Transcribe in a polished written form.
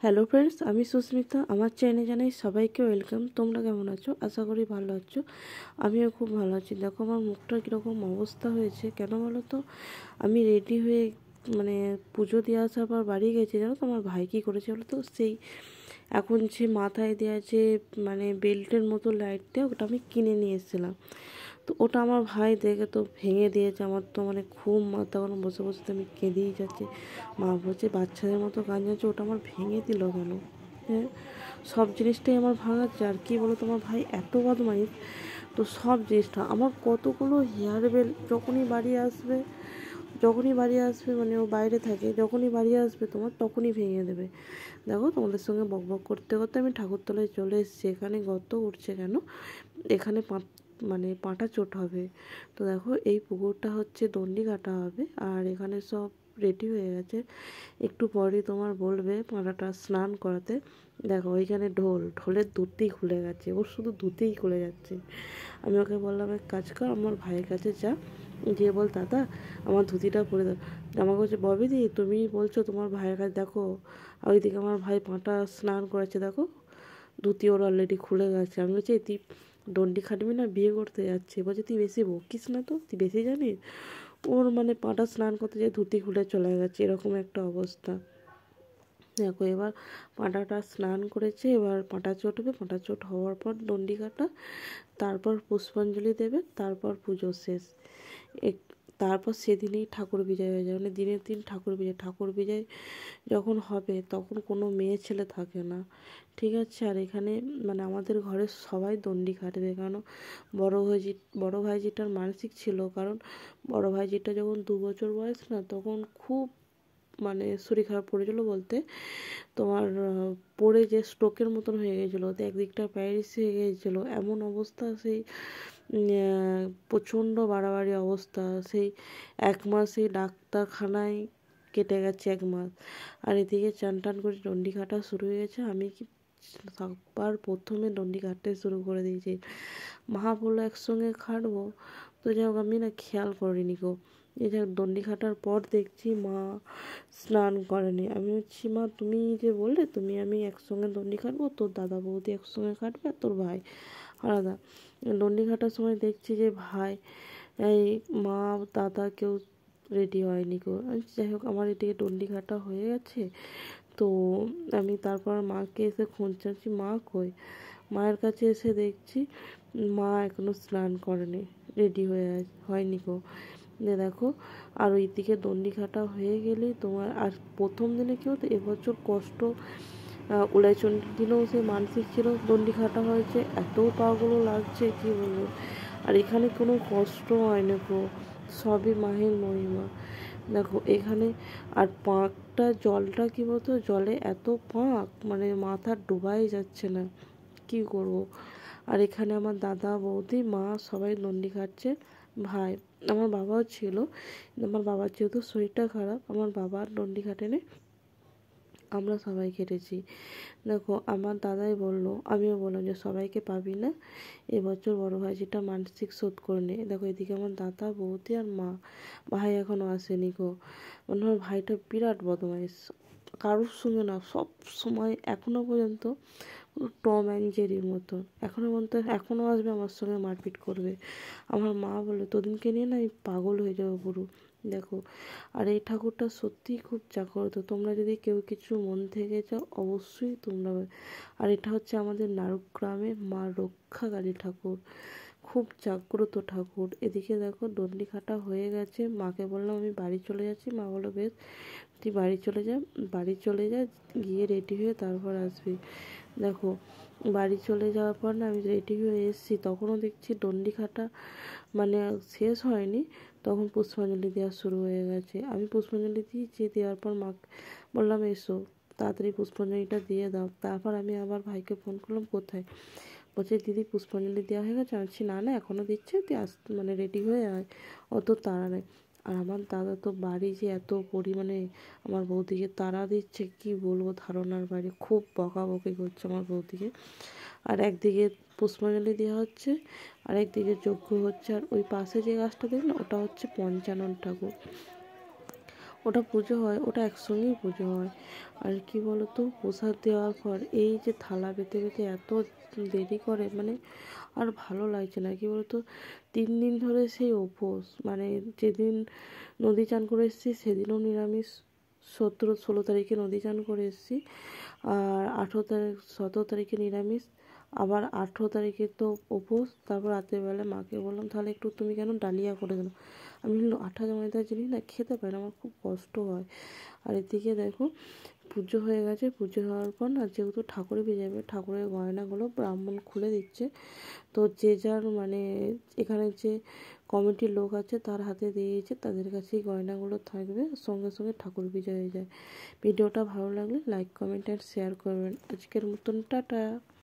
Hello friends, আমি সুস্মিতা। আমার চ্যানেলে জানাই সবাইকে ওয়েলকাম। তোমরা কেমন আছো? আশা করি ভালো আছো। আমিও খুব ভালো আছি। দেখো আমার মুখটা কীরকম অবস্থা হয়েছে, কেন বলো তো? আমি রেডি হয়ে পুজো দিয়ে আসার পর বাড়ি গেছি। জানো তো আমার ভাই কী করেছে বলো তো? সেই এখন সে মাথায় দেওয়া যে বেল্টের মতো লাইট দেয়, ওটা আমি কিনে নিয়ে এসেছিলাম। তো ওটা আমার ভাই দেখে তো ভেঙে দিয়েছে। আমার তো খুব মাথা গরম, বসে বসে তো আমি কেঁদেই যাচ্ছি। মা বলছে বাচ্চাদের মতো কাঁদছে, ওটা আমার ভেঙে দিল কেন? হ্যাঁ, সব জিনিসটাই আমার ভাঙাচ্ছে। আর কি বলো, তোমার ভাই এত বদমাইশ। তো সব জিনিসটা আমার কতগুলো হেয়ার বেল্ট যখনই বাড়ি আসবে ও বাইরে থাকে, যখনই বাড়ি আসবে তোমার তখনই ভেঙে দেবে। দেখো, তোমাদের সঙ্গে বকবক করতে করতে আমি ঠাকুরতলায় চলে এসেছি। এখানে গর্ত উঠছে কেন? এখানে পাঁটা চোট হবে। তো দেখো, এই পুকুরটা হচ্ছে দণ্ডি কাটা হবে। আর এখানে সব রেডি হয়ে গেছে। একটু পরে তোমার বলবে পাঁটাটা স্নান করাতে। দেখো ওইখানে ঢোলের দুধই খুলে গেছে, ওর শুধু দুধেই খুলে যাচ্ছে। আমি ওকে বললাম, এক কাজ কর, আমার ভাইয়ের কাছে যা, গিয়ে বল দাদা আমার ধুতিটা পরে দাও। আমাকে বলছে, ববিদি তুমি বলছো তোমার ভাইয়ের কাছে, দেখো আর ওইদিকে আমার ভাই পাঁটা স্নান করেছে, দেখো ধুতি ওর অলরেডি খুলে গেছে। আমি বলছি, তুই দণ্ডি খাটবি না, বিয়ে করতে যাচ্ছে? বলছে, তুই বেশি বকিস না তো, তুই বেশি জানিস। ওর পাঁটা স্নান করতে যেয়ে ধুতি খুলে চলে গেছে, এরকম একটা অবস্থা। দেখো এবার পাঁটাটা স্নান করেছে, এবার পাঁটা চটবে। পাঁটা চট হওয়ার পর দণ্ডি কাটা, তারপর পুষ্পাঞ্জলি দেবে, তারপর পুজো শেষ। তারপর সেদিনেই ঠাকুর বিজয় হয়ে যাবে, দিনের দিন ঠাকুর বিজয় যখন হবে তখন কোনো মেয়ে ছেলে থাকে না, ঠিক আছে? আর এখানে আমাদের ঘরের সবাই দণ্ডি খাটবে, কারণ বড় ভাইজিটার মানসিক ছিল। কারণ বড় ভাইজিটা যখন 2 বছর বয়স না, তখন খুব শরীর খারাপ করেছিল বলতে তোমার পড়ে যে স্ট্রোকের মতন হয়ে গেছিলো, তো একদিকটা প্যারালাইসিস হয়ে গিয়েছিলো। এমন অবস্থা, সেই প্রচণ্ড বাড়াবাড়ি অবস্থা। সেই 1 মাস সেই ডাক্তারখানায় কেটে গেছে, 1 মাস। আর এদিকে চান টান করে দণ্ডি কাটা শুরু হয়ে গেছে। আমি কি সবার প্রথমে দণ্ডি কাটতে শুরু করে দিয়েছি। মা বললো একসঙ্গে খাটবো, তো যাই হোক আমি খেয়াল করিনি গো। এই যে দণ্ডি কাটার পর দেখছি মা স্নান করেনি। আমি বলছি, মা তুমি যে বললে আমি একসঙ্গে দণ্ডি কাটবো, তোর দাদা বৌদি একসঙ্গে কাটবে আর তোর ভাই আলাদা। দণ্ডি কাটার সময় দেখছি যে ভাই, এই মা দাদা কেউ রেডি হয়নি গো। যাই হোক, আমার এদিকে দণ্ডি কাটা হয়ে গেছে। তো আমি তারপর মাকে এসে খুঁজছি, মা কই? মায়ের কাছে এসে দেখছি মা এখনও স্নান করেনি, রেডি হয়নি গো। দেখো, আর ওইদিকে দণ্ডি কাটা হয়ে গেলেই তোমার, আর প্রথম দিনে কেউ তো এবছর কষ্ট, উলাইচন্ডীর দিনেও সে মানসিক ছিল, দণ্ডি কাটা হয়েছে, এত পাগুলো লাগছে কি বলবো। আর এখানে কোনো কষ্ট হয় না গো, সবই মায়ের মহিমা। দেখো এখানে আর পাঁকটা জলটা কি বলতো, জলে এত পাঁক মাথা ডোবাই যাচ্ছে না, কি করব। আর এখানে আমার দাদা বৌদি মা সবাই দণ্ডি খাটছে। ভাই, আমার বাবাও ছিল, আমার বাবার যেহেতু শরীরটা খারাপ, আমার বাবার দণ্ডি খাটেনি, আমরা সবাই কেটেছি। দেখো আমার দাদাই বললো, আমিও বললাম যে সবাইকে পাবি না, এবছর বড় ভাই যেটা মানসিক শোধ করে নে। দেখো এদিকে আমার দাদা বৌদি আর মা, ভাই এখনও আসেনি গো। আমার ভাইটা বিরাট বদমাইশ, কারোর সঙ্গে না, সব সময় এখনও পর্যন্ত টম অ্যান্ড জেরির মতো। এখনও আসবে আমার সঙ্গে মারপিট করবে। আমার মা বলে, তোদিনকে নিয়ে না আমি পাগল হয়ে যাবো পুরো। দেখো, আর এই ঠাকুরটা সত্যিই খুব জাগ্রত। তোমরা যদি কেউ কিছু মন থেকে চাও, অবশ্যই তোমরা। আর এটা হচ্ছে আমাদের নারুগ্রামে মা রক্ষাকালী ঠাকুর, খুব জাগ্রত ঠাকুর। এদিকে দেখো দণ্ডি কাটা হয়ে গেছে, মাকে বললাম আমি বাড়ি চলে যাচ্ছি। মা বললো বেশ, তুই বাড়ি চলে যা, গিয়ে রেডি হয়ে তারপর আসবি। দেখো বাড়ি চলে যাওয়ার পর না, আমি রেডি হয়ে এসেছি, তখনও দেখছি দণ্ডি কাটা শেষ হয়নি, তখন পুষ্পাঞ্জলি দেওয়া শুরু হয়ে গেছে। আমি পুষ্পাঞ্জলি দিয়েছি, দেওয়ার পর মাকে বললাম এসো তাড়াতাড়ি পুষ্পাঞ্জলিটা দিয়ে দাও। তারপর আমি আবার ভাইকে ফোন করলাম, কোথায়? বলছে দিদি পুষ্পাঞ্জলি দেওয়া হয়ে গেছে। আমি বলছি না এখনও দিচ্ছে, তুই রেডি হয়ে আয়, অত তাড়া নেই। আর আমার দাদা তো বাড়ি যে এত পরিমাণে আমার বৌদিকে তাড়া দিচ্ছে, কি বলবো, ধারণার বাইরে। খুব বকাবকি করছে আমার বৌদিকে। আর একদিকে পুষ্পাঞ্জলি দেওয়া হচ্ছে, আর একদিকে যজ্ঞ হচ্ছে। আর ওই পাশে যে গাছটা দেখলে, ওটা হচ্ছে পঞ্চানন ঠাকুর। ওটা পুজো হয়, ওটা একসঙ্গেই পুজো হয়। আর কি বলো তো, প্রসাদ দেওয়ার পর এই যে থালা পেতে পেতে এত দেরি করে, মানে আর ভালো লাগছে না। কি বলতো, 3 দিন ধরে সেই উপোস, মানে যেদিন নদী চান করে এসেছি সেদিনও নিরামিষ, 17-16 তারিখে নদী চান করে এসেছি, আর 18 তারিখ 17 তারিখে নিরামিষ, আবার 18 তারিখে তো উপোস। তারপর রাতের বেলা মাকে বললাম তাহলে একটু তুমি কেন ডালিয়া করে দিলো। আমি আঠা ময়দা জিনিস না খেতে পারি না, আমার খুব কষ্ট হয়। আর এদিকে দেখো পুজো হয়ে গেছে, পুজো হওয়ার পর না যেহেতু ঠাকুরে পেয়ে যাবে, ঠাকুরের গয়নাগুলো ব্রাহ্মণ খুলে দিচ্ছে। তো যে যার মানে এখানে যে কমিটির লোক আছে তার হাতে দিয়েছে, তাদের কাছেই গয়নাগুলো থাকবে, সঙ্গে সঙ্গে ঠাকুর পুজো হয়ে যায়। ভিডিওটা ভালো লাগলে লাইক কমেন্ট আর শেয়ার করবেন। আজকের মতন টাটা।